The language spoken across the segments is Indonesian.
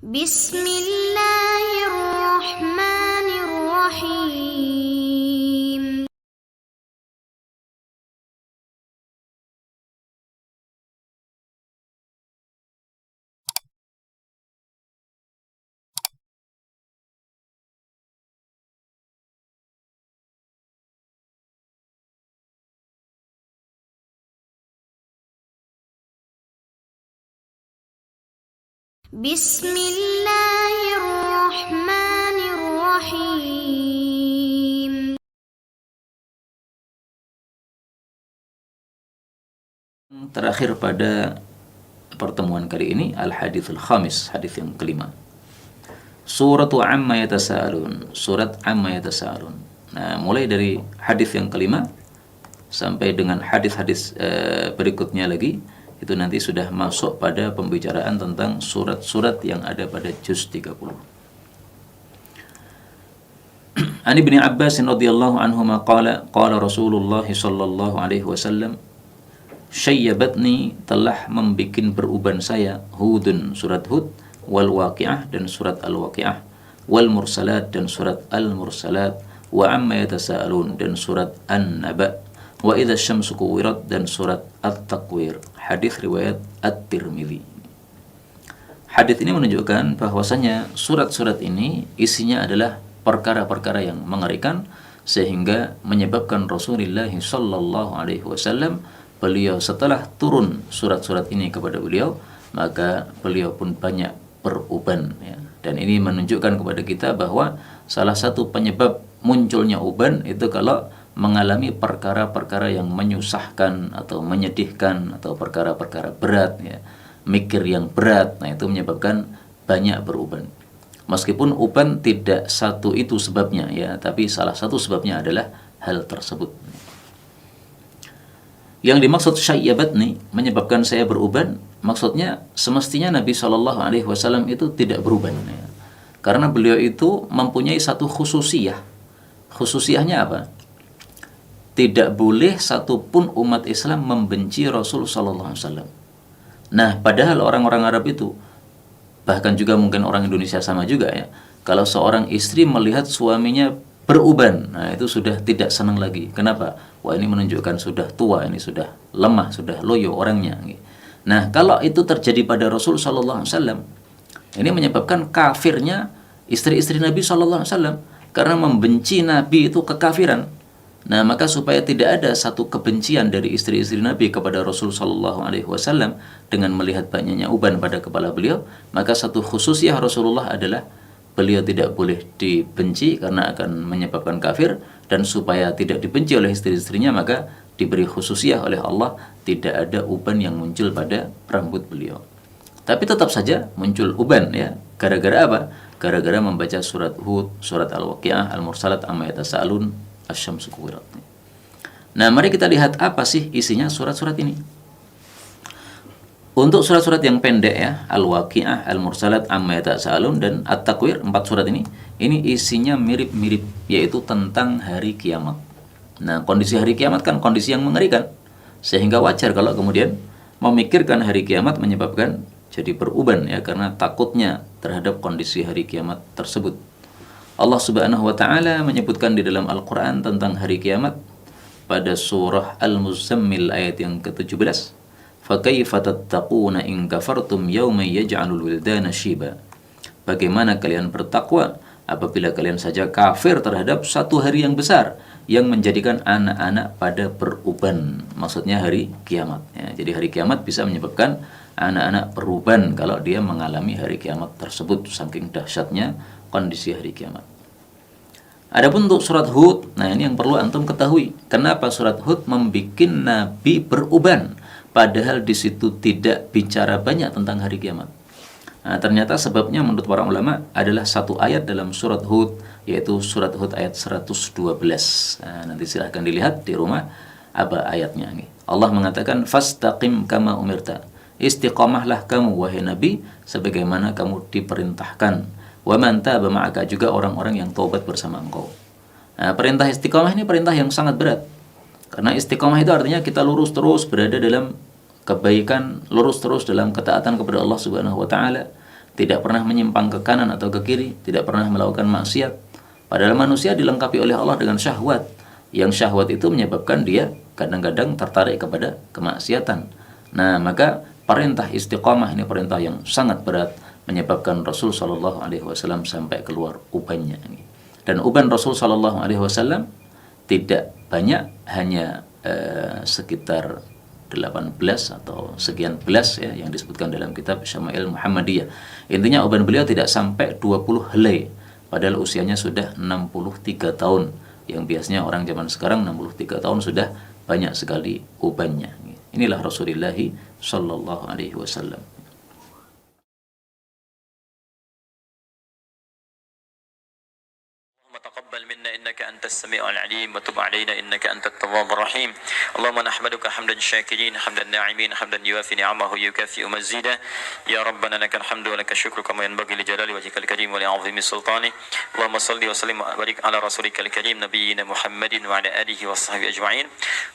Bismillahirrahmanirrahim. Bismillahirrahmanirrahim. Terakhir pada pertemuan kali ini al-haditsul khamis, hadis yang kelima. Suratu amma yatasaalun, surat amma yatasaalun. Nah, mulai dari hadis yang kelima sampai dengan hadis-hadis berikutnya lagi, itu nanti sudah masuk pada pembicaraan tentang surat-surat yang ada pada juz 30. An Ibnu Abbas radhiyallahu anhuma qala Rasulullah sallallahu alaihi wasallam, syayyabatni, telah membikin beruban saya, Hudun, surat Hud, wal Waqi'ah, dan surat Al-Waqi'ah, wal Mursalat, dan surat Al-Mursalat, wa amma yatasaalun, dan surat An-Naba, wa idza syamsu kuwirat, dan surat At-Takwir. Hadis riwayat At-Tirmidzi. Hadis ini menunjukkan bahwasanya surat-surat ini isinya adalah perkara-perkara yang mengerikan, sehingga menyebabkan Rasulullah sallallahu alaihi wasallam, beliau setelah turun surat-surat ini kepada beliau, maka beliau pun banyak beruban, ya. Dan ini menunjukkan kepada kita bahwa salah satu penyebab munculnya uban itu kalau mengalami perkara-perkara yang menyusahkan atau menyedihkan atau perkara-perkara berat, ya, mikir yang berat. Nah, itu menyebabkan banyak beruban. Meskipun uban tidak satu itu sebabnya, ya, tapi salah satu sebabnya adalah hal tersebut. Yang dimaksud syayyabatni, menyebabkan saya beruban, maksudnya semestinya Nabi Shallallahu Alaihi Wasallam itu tidak beruban, ya. Karena beliau itu mempunyai satu khususiyah. Khususiyahnya apa? Tidak boleh satupun umat Islam membenci Rasul Sallallahu Alaihi Wasallam. Nah, padahal orang-orang Arab itu, bahkan juga mungkin orang Indonesia sama juga, ya, kalau seorang istri melihat suaminya beruban, nah itu sudah tidak senang lagi. Kenapa? Wah, ini menunjukkan sudah tua, ini sudah lemah, sudah loyo orangnya. Nah, kalau itu terjadi pada Rasul Sallallahu Alaihi Wasallam, ini menyebabkan kafirnya istri-istri Nabi Sallallahu Alaihi Wasallam, karena membenci Nabi itu kekafiran. Nah, maka supaya tidak ada satu kebencian dari istri-istri Nabi kepada Rasul Sallallahu Alaihi Wasallam dengan melihat banyaknya uban pada kepala beliau, maka satu khususiyah Rasulullah adalah beliau tidak boleh dibenci karena akan menyebabkan kafir, dan supaya tidak dibenci oleh istri-istrinya maka diberi khususiyah oleh Allah, tidak ada uban yang muncul pada rambut beliau. Tapi tetap saja muncul uban, ya. Gara-gara apa? Gara-gara membaca surat Hud, surat Al-Waqi'ah, Al-Mursalat, Amma Yatasaalun, Asy-Syamsu Kuwirat. Nah, mari kita lihat apa sih isinya surat-surat ini. Untuk surat-surat yang pendek, ya, Al-Waqi'ah, Al-Mursalat, Amma Yatasaalun, dan At-Takwir, 4 surat ini isinya mirip-mirip, yaitu tentang hari kiamat. Nah, kondisi hari kiamat kan kondisi yang mengerikan, sehingga wajar kalau kemudian memikirkan hari kiamat menyebabkan jadi beruban, ya, karena takutnya terhadap kondisi hari kiamat tersebut. Allah Subhanahu wa taala menyebutkan di dalam Al-Qur'an tentang hari kiamat pada surah Al-Muzammil ayat yang ke-17, "Fakaifa tattaquna in kafartum yawman yaj'alul wildana syiba." Bagaimana kalian bertakwa apabila kalian saja kafir terhadap satu hari yang besar yang menjadikan anak-anak pada beruban. Maksudnya hari kiamat, ya. Jadi hari kiamat bisa menyebabkan anak-anak beruban kalau dia mengalami hari kiamat tersebut, saking dahsyatnya kondisi hari kiamat. Adapun untuk surat Hud, nah ini yang perlu antum ketahui. Kenapa surat Hud membuat Nabi beruban, padahal di situ tidak bicara banyak tentang hari kiamat? Nah, ternyata sebabnya menurut para ulama adalah satu ayat dalam surat Hud, yaitu surat Hud ayat 112. Nah, nanti silahkan dilihat di rumah apa ayatnya. Allah mengatakan, "Fastaqim kama umirta." Istiqamahlah kamu wahai Nabi sebagaimana kamu diperintahkan. Wa man taba ma'aka, juga orang-orang yang taubat bersama engkau. Nah, perintah istiqamah ini perintah yang sangat berat. Karena istiqamah itu artinya kita lurus terus berada dalam kebaikan, lurus terus dalam ketaatan kepada Allah Subhanahu wa taala, tidak pernah menyimpang ke kanan atau ke kiri, tidak pernah melakukan maksiat. Padahal manusia dilengkapi oleh Allah dengan syahwat, yang syahwat itu menyebabkan dia kadang-kadang tertarik kepada kemaksiatan. Nah, maka perintah istiqamah ini perintah yang sangat berat, menyebabkan Rasul Shallallahu Alaihi Wasallam sampai keluar ubannya. Dan uban Rasul Shallallahu Alaihi Wasallam tidak banyak, hanya sekitar 18 atau sekian belas ya, yang disebutkan dalam kitab Syama'il Muhammadiyah. Intinya uban beliau tidak sampai 20 helai, padahal usianya sudah 63 tahun. Yang biasanya orang zaman sekarang 63 tahun sudah banyak sekali ubannya. Inilah Rasulullah Sallallahu Alaihi Wasallam. تقبل منا إنك أنت السميع العليم وتب علينا إنك أنت التواب الرحيم اللهم نحمدك حمدا شاكرين حمدا ناعمين حمدا يوافي نعمه يكافئ مزيدا يا ربنا لك الحمد ولك الشكر كما ينبغي لجلال وجهك الكريم ولعظيم سلطانك اللهم صل وسلم وبارك على رسولك الكريم نبينا محمد وعلى آله وصحبه أجمعين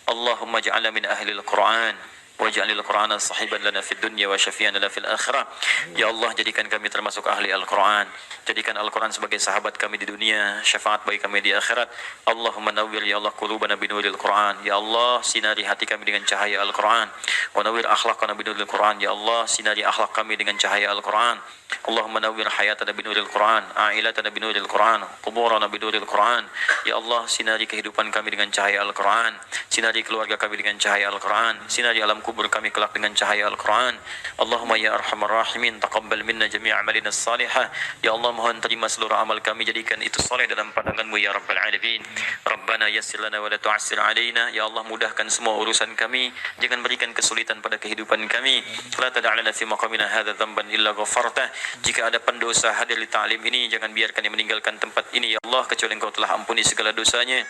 اللهم اجعلنا من أهل القرآن waj'alil Qur'ana sahiban lana fid dunya wa syafi'an lana fil akhirah. Ya Allah, jadikan kami termasuk ahli Al-Qur'an. Jadikan Al-Qur'an sebagai sahabat kami di dunia, syafaat bagi kami di akhirat. Allahumma nawwir ya Allah qulubana binuril Qur'an. Ya Allah, sinari hati kami dengan cahaya Al-Qur'an. Wa nawwir akhlaqana binuril Qur'an. Ya Allah, sinari akhlak kami dengan cahaya Al-Qur'an. Allahumma nawwir hayatana binuril Qur'an, a'ilatana binuril Qur'an, quburana binuril Qur'an. Ya Allah, sinari kehidupan kami dengan cahaya Al-Qur'an. Sinari keluarga kami dengan cahaya Al-Qur'an. Sinari alam kubur kami kelak dengan cahaya Al-Quran. Allahumma ya arhamar rahimin, taqabbal minna jami' amalina salihah. Ya Allah, mohon terima seluruh amal kami, jadikan itu saleh dalam pandangan-Mu ya Rabbal Alamin. Rabbana yassir lana wa la tu'assir alaina. Ya Allah, mudahkan semua urusan kami, jangan berikan kesulitan pada kehidupan kami. La tada'lana fi maqamina hadha dhanban illa ghafartah. Jika ada pendosa hadir di ta'lim ini, jangan biarkan dia meninggalkan tempat ini ya Allah, kecuali Engkau telah ampuni segala dosanya.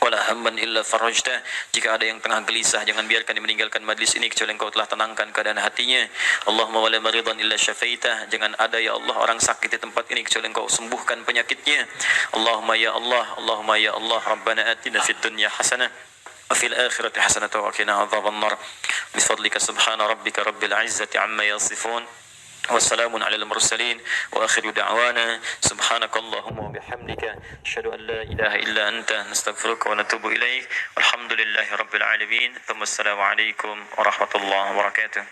Wala hamman illa farajtah. Jika ada yang tengah gelisah, jangan biarkan dia meninggalkan majlis ini kecuali Engkau telah tenangkan keadaan hatinya. Allahumma wala maridan illa syafaitah. Jangan ada ya Allah orang sakit di tempat ini kecuali Engkau sembuhkan penyakitnya. Allahumma ya Allah, Allahumma ya Allah, Rabbana atina fid dunya hasanah wa fil akhirati hasanah wa qina adzabannar. Bifadlika subhana rabbika rabbil izzati amma yasifun. والسلام على المرسلين وآخر دعوانا سبحانك اللهم وبحمدك أشهد أن لا إله إلا أنت نستغفرك ونتوب إليك والحمد لله رب العالمين ثم السلام عليكم ورحمة الله وبركاته.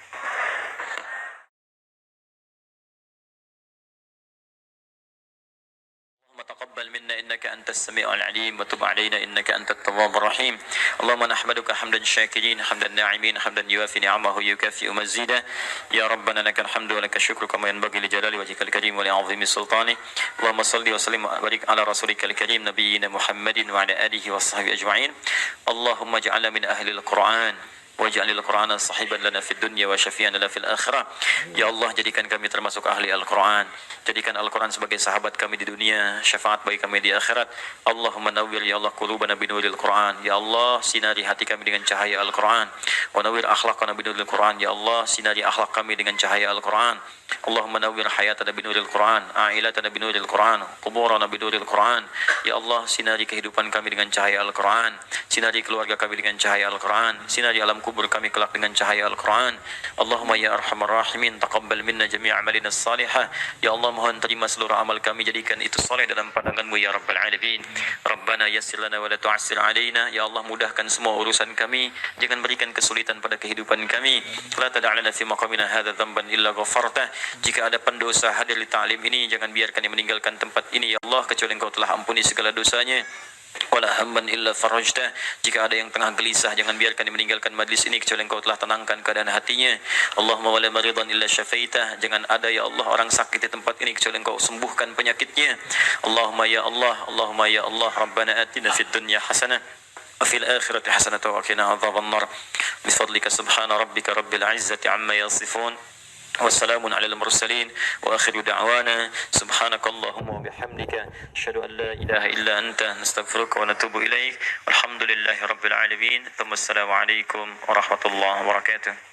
تقبل منا إنك أنت السميع العليم وتب علينا إنك أنت التواب الرحيم اللهم نحمدك حمدا شاكرين حمدا ناعمين حمدا يوافي نعمه يكافئ مزيدا يا ربنا لك الحمد ولك الشكر كما ينبغي لجلال وجهك الكريم ولعظيم سلطانك اللهم صل وسلم وبارك على رسولك الكريم نبينا محمد وعلى آله وصحبه أجمعين اللهم اجعلنا من أهل القرآن waj'alil Qur'ana sahiban lana fid dunya wa syafi'an lana fil akhirah. Ya Allah, jadikan kami termasuk ahli Al-Qur'an. Jadikan Al-Qur'an sebagai sahabat kami di dunia, syafaat bagi kami di akhirat. Allahumma nawwir ya Allah qulubana binuril Qur'an. Ya Allah, sinari hati kami dengan cahaya Al-Qur'an. Wa nawwir akhlaqana binuril Qur'an. Ya Allah, sinari akhlak kami dengan cahaya Al-Qur'an. Allahumma nawwir hayatana binuril Qur'an, a'ilatana binuril Qur'an, quburana binuril Qur'an. Ya Allah, sinari kehidupan kami dengan cahaya Al-Qur'an. Sinari keluarga kami dengan cahaya Al-Qur'an. Sinari alam kubur kami kelak dengan cahaya Al-Quran. Allahumma ya arhamar rahimin, taqabbal minna jami' amalina salihah. Ya Allah, mohon terima seluruh amal kami, jadikan itu saleh dalam pandangan-Mu ya Rabbal Alamin. Rabbana yassir lana wa la tu'assir alaina. Ya Allah, mudahkan semua urusan kami, jangan berikan kesulitan pada kehidupan kami. La tada'lana fi maqamina hadha dhanban illa ghafartah. Jika ada pendosa hadir di ta'lim ini, jangan biarkan dia meninggalkan tempat ini ya Allah, kecuali Engkau telah ampuni segala dosanya. Wala hamman illa farajtah. Jika ada yang tengah gelisah, jangan biarkan dia meninggalkan majlis ini kecuali Engkau telah tenangkan keadaan hatinya. Allahumma wala maridan illa syafaitah. Jangan ada ya Allah orang sakit di tempat ini kecuali Engkau sembuhkan penyakitnya. Allahumma ya Allah, Allahumma ya Allah, Rabbana atina fid dunya hasanah wa fil akhirati hasanah wa qina adzabannar. Bifadlika subhana rabbika rabbil izzati amma yasifun. والسلام على المرسلين وآخر دعوانا سبحانك اللهم وبحمدك أشهد أن لا إله إلا أنت نستغفرك ونتوب إليك والحمد لله رب العالمين ثم السلام عليكم ورحمة الله وبركاته.